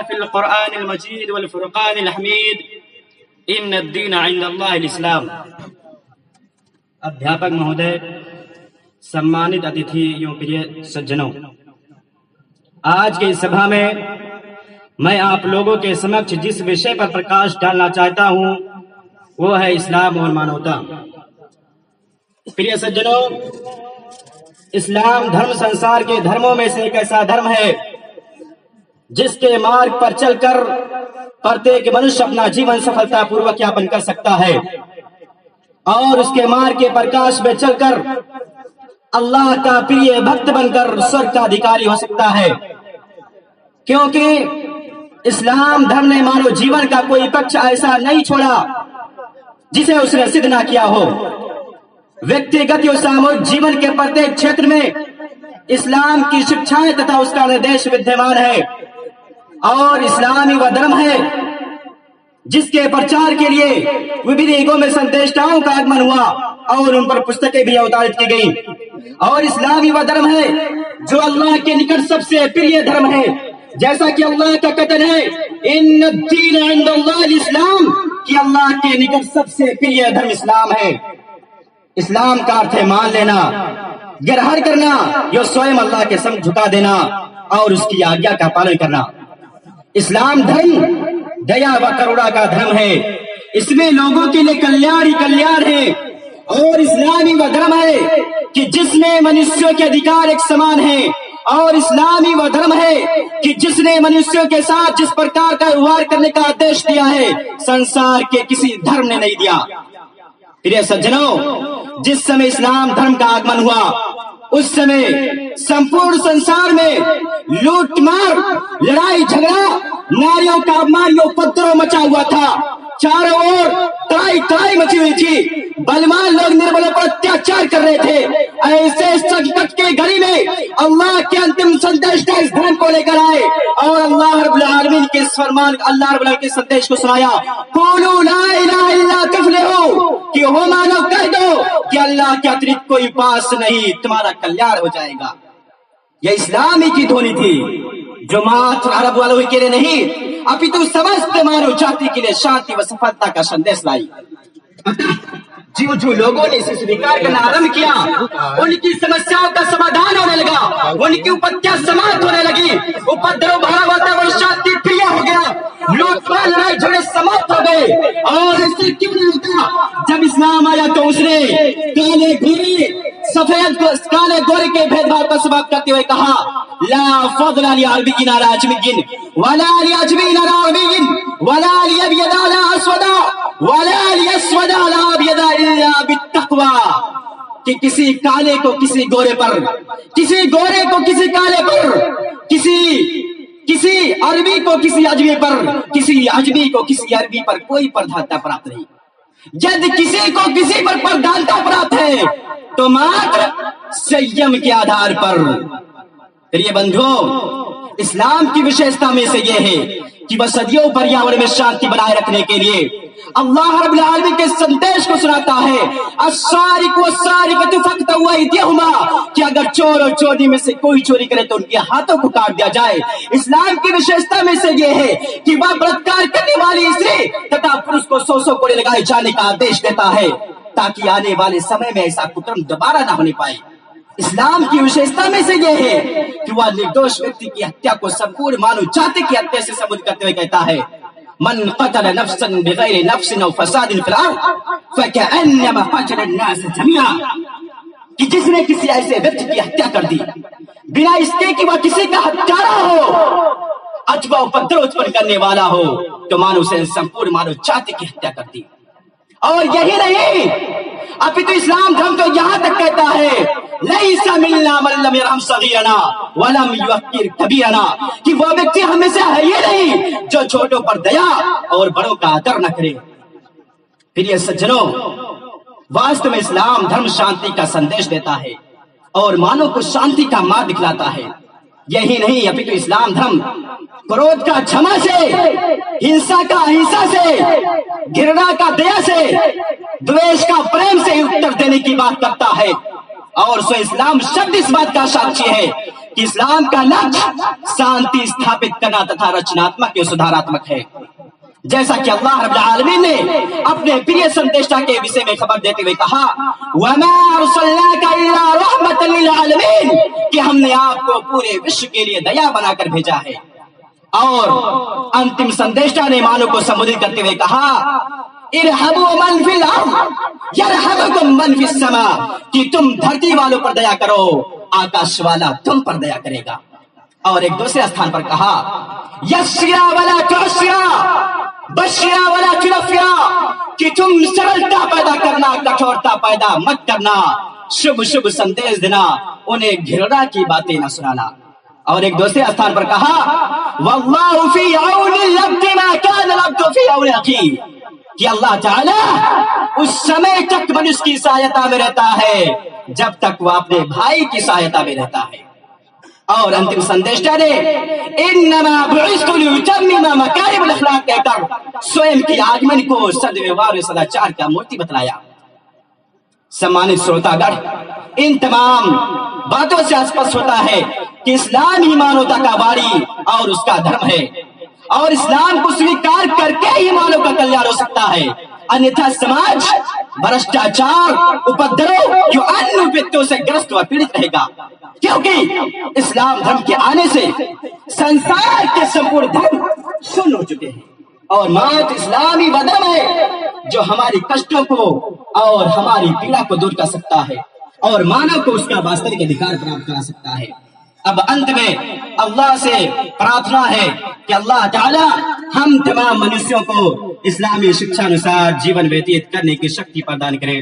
في القرآن المجيد والفرقان الحميد ان الدين عند الله الاسلام. अध्यापक महोदय, सम्मानित अतिथियों, प्रिय सज्जनों, आज की सभा में मैं आप लोगों के समक्ष जिस विषय पर प्रकाश डालना चाहता हूं वो है इस्लाम और मानवता. प्रिय सज्जनों, इस्लाम धर्म संसार के धर्मों में से एक ऐसा धर्म है जिसके मार्ग पर चलकर प्रत्येक मनुष्य अपना जीवन सफलतापूर्वक यापन कर सकता है और उसके मार्ग के प्रकाश में चलकर अल्लाह का प्रिय भक्त बनकर स्वर्ग का अधिकारी हो सकता है. क्योंकि इस्लाम धर्म ने मानव जीवन का कोई पक्ष ऐसा नहीं छोड़ा जिसे उसने सिद्ध ना किया हो. व्यक्तिगत और सामूहिक जीवन के प्रत्येक क्षेत्र में इस्लाम की शिक्षाएं तथा उसका निर्देश विद्यमान है और इस्लामी वह धर्म है जिसके प्रचार के लिए विभिन्न युगों में संदेष्टाओं का आगमन हुआ और उन पर पुस्तकें भी अवतारित की गई. और इस्लामी वह धर्म है जो अल्लाह के निकट सबसे प्रिय धर्म है, जैसा कि अल्लाह का कथन है इन्न दीन इंदल्लाह इस्लाम, कि अल्लाह के निकट सबसे प्रिय धर्म इस्लाम है. इस्लाम का अर्थ है मान लेना, ग्रहण करना, जो स्वयं अल्लाह के समक्ष झुका देना और उसकी आज्ञा का पालन करना. इस्लाम धर्म दया व करुणा का धर्म है. इसमें लोगों के लिए कल्याण ही कल्याण है. और इस्लामी वह धर्म है कि जिसमें मनुष्यों के अधिकार एक समान है. और इस्लामी वह धर्म है कि जिसने मनुष्यों के साथ जिस प्रकार का व्यवहार करने का आदेश दिया है संसार के किसी धर्म ने नहीं दिया. प्रिय सज्जनों, जिस समय इस्लाम धर्म का आगमन हुआ उस समय संपूर्ण संसार में लूट मार, लड़ाई झगड़ा, नारियों का अपमान, उपद्रव मचा हुआ था. चारों ओर तराई तराई मची हुई थी. बलवान लोग निर्बलों पर अत्याचार कर रहे थे. ऐसे संकट के घड़ी में अल्लाह के अंतिम संदेश इस धर्म को लेकर आए और अल्लाह रब्बुल आलमीन के फरमान, अल्लाह रब्बुल आलमीन के संदेश को सुनाया. क़ुलू ला इलाहा इल्ला तुफ़्लिहू, कि हो मानो कह दो कि अल्लाह के अतिरिक्त कोई पास नहीं, तुम्हारा कल्याण हो जाएगा. यह इस्लामी की ध्वनि थी जो मात्र अरब वालों के लिए नहीं अपितु समस्त मानव जाति के लिए शांति व सफलता का संदेश लाई. जो लोगों ने इसे स्वीकार करना आरंभ किया उनकी समस्याओं का समाधान होने लगा, उनकी उपत्तियां समाप्त होने लगी, उपद्रव भरा वातावरण शांति प्रिय हो गया, लूटमार लड़ाई झगड़े समाप्त हो गए. और इससे क्यों नहीं होता? जब इस्लाम आया तो उसने काले गोरे सफेद को काले गोरे के भेदभाव को समाप्त करते हुए कहा ला फज़ला लि अरबिय्यिन अला अजमिय्यिन वला लि अजमिय्यिन अला अरबिय्यिन वला लि अबयदा अला अस्वदा वला लि अस्वदा अला अबयदा इल्ला बित्तक़वा, कि किसी काले को किसी गोरे पर, किसी गोरे को किसी काले पर, किसी अरबी को किसी अजमी पर, किसी अजमी को किसी अरबी पर कोई प्रधानता प्राप्त नहीं. यदि किसी को किसी पर प्रधानता प्राप्त है तो मात्र संयम के आधार पर. प्रिय बंधुओं, इस्लाम की विशेषता में से यह है कि वह सदियों पर्यावरण में शांति बनाए रखने के लिए अल्लाह रब्बुल आलमीन के संदेश को सुनाता है. अस्सारिक़ु वस्सारिक़तु फ़क़्तऊ अयदियहुमा, कि अगर चोर और चोरी में से कोई चोरी करे तो उनके हाथों को काट दिया जाए. इस्लाम की विशेषता में से यह है कि वह बलात्कार करने वाली स्त्री तथा पुरुष को 100 कोड़े लगाए जाने का आदेश देता है ताकि आने वाले समय में ऐसा कुकर्म दोबारा ना होने पाए. इस्लाम की विशेषता में से यह है कि वह निर्दोष व्यक्ति की हत्या को संपूर्ण मानव जाति की हत्या से संबोधित करते हुए कहता है मन क़तल नफ्सन बिग़ैरि नफ्सिन औ फ़सादिन फ़िल अर्ज़ फ़कअन्नमा क़तल अन्नास जमीआ, कि जिसने किसी ऐसे व्यक्ति की हत्या कर दी बिना इसके कि वह किसी का हत्यारा हो अथवा उपद्रव उत्पन्न करने वाला हो, तो मानो उसे संपूर्ण मानव जाति की हत्या कर दी. और यही नहीं, अपितु इस्लाम धर्म तो यहाँ तक कहता है लैसा मिन्ना मन लम यरहम सगीरना व लम युक़्किर कबीरना, कि वह व्यक्ति हमें से है ही नहीं जो छोटों पर दया और बड़ों का आदर न करे. प्रिय सज्जनों, वास्तव में इस्लाम धर्म शांति का संदेश देता है और मानव को शांति का मार्ग दिखलाता है. यही नहीं, अपितु इस्लाम धर्म क्रोध का क्षमा से, हिंसा का अहिंसा से, घृणा का दया से, द्वेष का प्रेम से उत्तर देने की बात करता है. और सो इस्लाम शब्द इस बात का साक्षी है کہ اسلام کا لکش شانتی استھاپت کرنا تتھا رچناتمک سدھاراتمک ہے. جیسا کہ اللہ رب العالمین نے اپنے پریہ سندیشتا کے وشے میں خبر دیتے ہوئے کہا وَمَا أَرْسَلْنَاكَ إِلَّا رَحْمَةً لِلْعَالَمِينَ کہ ہم نے آپ کو پورے وشو کے لیے دیا بنا کر بھیجا ہے. اور انتم سندیشتا نے مانو کو سمبودھت کرتے ہوئے کہا ارحموا من فی الارض یرحمکم من فی السماء کہ تم دھرتی والوں پر دیا کرو آکاش والا تم پر دیا کرے گا. اور ایک دوسرے استھان پر کہا یسرا ولا تعسرا بشرا ولا تنفرا کہ تم سرلتا پیدا کرنا کٹھورتا پیدا مت کرنا شبھ شبھ سندیش دینا انہیں گھرنا کی باتیں نہ سنانا. اور ایک دوسرے استھان پر کہا واللہ فی عون العبد ما کان العبد فی عون اخیہ کہ اللہ تعالی اس سمے تک منش کی سہایتا میں رہتا ہے جب تک وہ اپنے بھائی کی سہایتا میں رہتا ہے. اور انتم سندیشتا نے انما بعثت لاتمم مکارم الاخلاق کہہ کر سوئم کی آگمن کو سدویوہار سداچار کا مورتی بتلایا. سمانت سروتا گڑھ ان تمام باتوں سے اسپشٹ ہوتا ہے کہ اسلام ہی مانوتا کا واری اور اس کا دھرم ہے اور اسلام کو سویکار کر کے ہی مانو کا کلیان ہو سکتا ہے. انیتھا سماج بھرشٹاچار اپدرو جو ان وپتوں سے گرست و پیڑت رہے گا کیونکہ اسلام دھرم کے آنے سے سنسار کے سمپور دھرم شن ہو چکے ہیں اور مات اسلامی بدرم ہے جو ہماری کشٹوں کو اور ہماری پیڑا کو دور کر سکتا ہے اور مانو کو اس کا واستوک ادھیکار پراپت کرا سکتا ہے. اب انت میں اللہ سے پرارتھنا ہے کہ اللہ تعالی ہم تمام منشیوں کو اسلامی شکشا انوسار جیون ویتیت کرنے کی شکتی پردان کرے.